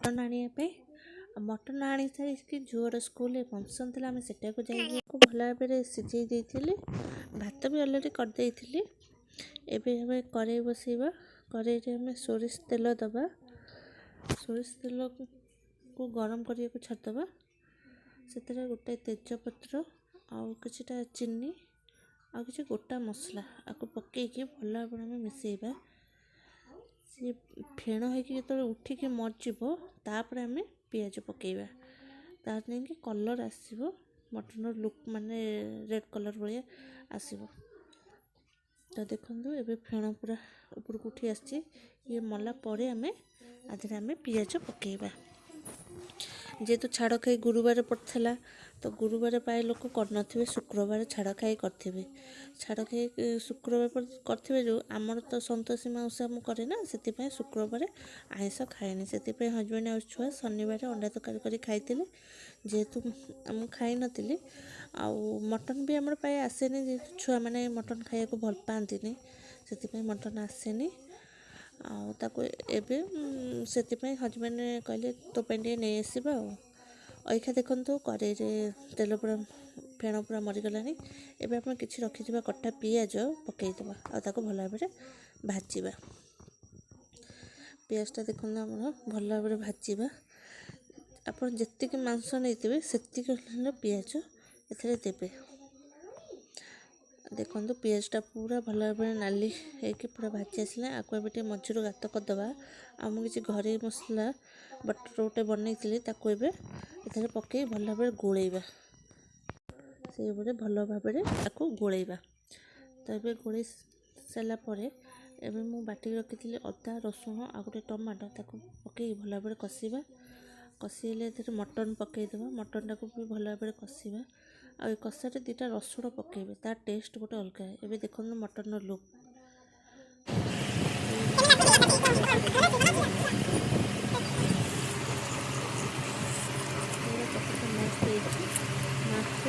Mutton आने mutton आनी सारी झुअर स्कूल फंक्शन थी आम से भल भाव सिझे देती भात भी अलरेडी करदे एवं कड़े बसैबा कड़े आम सोरिष तेल दबा सोरिष तेल को गरम करने को छाड़देबा से गोटे तेजपत्र आउ किछिटा चीनी आ कि गोटा मसला आपको पकईकि भल भाव में मिसेबा सी फेण हो उठिकी मरजिबो तापर आम पियाज पकेबा तार नहीं कलर आसो मटन लुक माने रेड कलर भाया आसो। तो देखो ये फेण पूरा ऊपर को उठी आसी ये मला परे आम आधे आम पियाज पकेबा जेहेतु छाड़ खाई गुरुवार पड़ता तो गुरुवार प्राय लोक कर शुक्रवार छाड़ खाई करेंगे छाड़ खाई शुक्रवार करेंगे जो आमर तो संतोषी माउसा मुझे ना से शुक्रवार आइस खाएनि से हजबैंड आ छुआ शनिवार अंडा तरकारी कर खाई जेहेतु मुझे खाई नी आउ मटन भी आमर प्राय आसेनि जेहेतु छुआ मैंने मटन खाया को भल पाती से मटन आसेनि आताको एवं से हजबैंड कहले तो पे नहीं आसवा अखा देखो कड़े तेल पूरा फेण पूरा मरीगलानी एवं आप किसी रखि कटा पियाज पकईदबा आताको भल भाव भाजवा पियाजटा देखो भल भाव भाजवा आप जी मांस नहीं से पियाज ए देवे देखो पियाजटा पूरा भल भाव नाली होगी पूरा भाजी आसला आपको ए मझीर गात करदे आम किसी घरे मसला बटर गोटे बनई ये पकई भल भाव गोलैबा से भल भाव आपको गोलैबा। तो ये गोल सारापर एवं मुझे बाटी रखी अदा रसुण आ गए टमाटो ताको पकई भल भाव कषा कषिले मटन पकईदे मटन टाक भी भल भाव कषा आ कषारे दुटा रसुण पकेबे तार टेस्ट गोटे अलग है। देखो मटन लुक मस्त